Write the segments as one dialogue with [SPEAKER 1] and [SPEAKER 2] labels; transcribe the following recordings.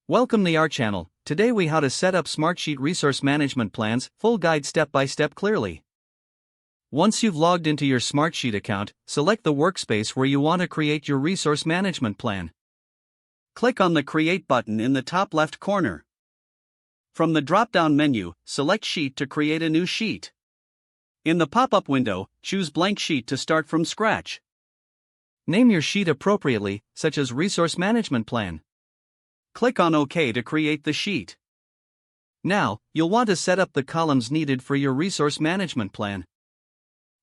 [SPEAKER 1] Welcome to our channel. Today we how to set up Smartsheet resource management plans, full guide step by step clearly. Once you've logged into your Smartsheet account, select the workspace where you want to create your resource management plan. Click on the Create button in the top left corner. From the drop-down menu, select Sheet to create a new sheet. In the pop-up window, choose Blank Sheet to start from scratch. Name your sheet appropriately, such as Resource Management Plan. Click on OK to create the sheet. Now, you'll want to set up the columns needed for your resource management plan.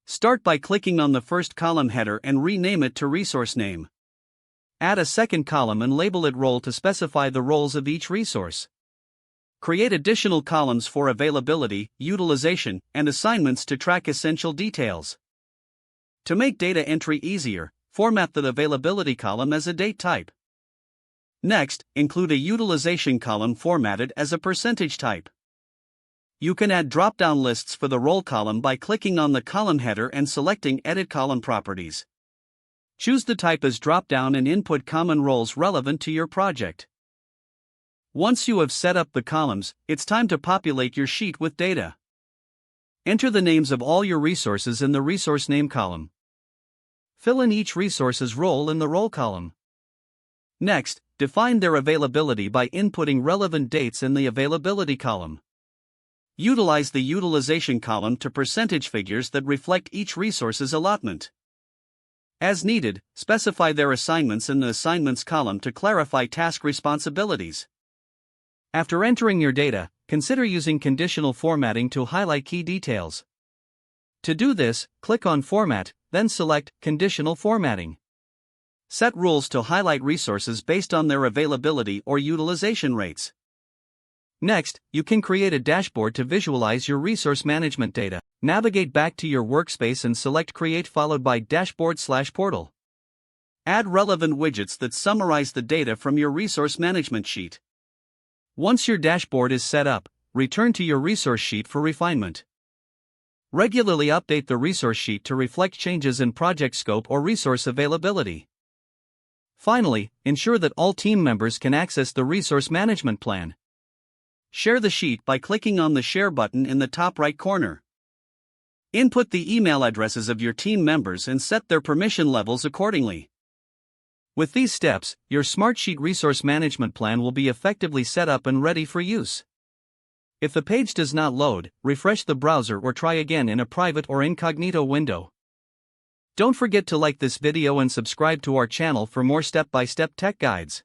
[SPEAKER 1] Start by clicking on the first column header and rename it to Resource Name. Add a second column and label it Role to specify the roles of each resource. Create additional columns for availability, utilization, and assignments to track essential details. To make data entry easier, format the availability column as a date type. Next, include a utilization column formatted as a percentage type. You can add drop-down lists for the role column by clicking on the column header and selecting Edit Column Properties. Choose the type as drop-down and input common roles relevant to your project. Once you have set up the columns, it's time to populate your sheet with data. Enter the names of all your resources in the Resource Name column. Fill in each resource's role in the Role column. Next, define their availability by inputting relevant dates in the Availability column. Utilize the Utilization column to percentage figures that reflect each resource's allotment. As needed, specify their assignments in the Assignments column to clarify task responsibilities. After entering your data, consider using conditional formatting to highlight key details. To do this, click on Format, then select Conditional Formatting. Set rules to highlight resources based on their availability or utilization rates. Next, you can create a dashboard to visualize your resource management data. Navigate back to your workspace and select Create followed by Dashboard/Portal. Add relevant widgets that summarize the data from your resource management sheet. Once your dashboard is set up, return to your resource sheet for refinement. Regularly update the resource sheet to reflect changes in project scope or resource availability. Finally, ensure that all team members can access the resource management plan. Share the sheet by clicking on the Share button in the top right corner. Input the email addresses of your team members and set their permission levels accordingly. With these steps, your Smartsheet resource management plan will be effectively set up and ready for use. If the page does not load, refresh the browser or try again in a private or incognito window. Don't forget to like this video and subscribe to our channel for more step-by-step tech guides.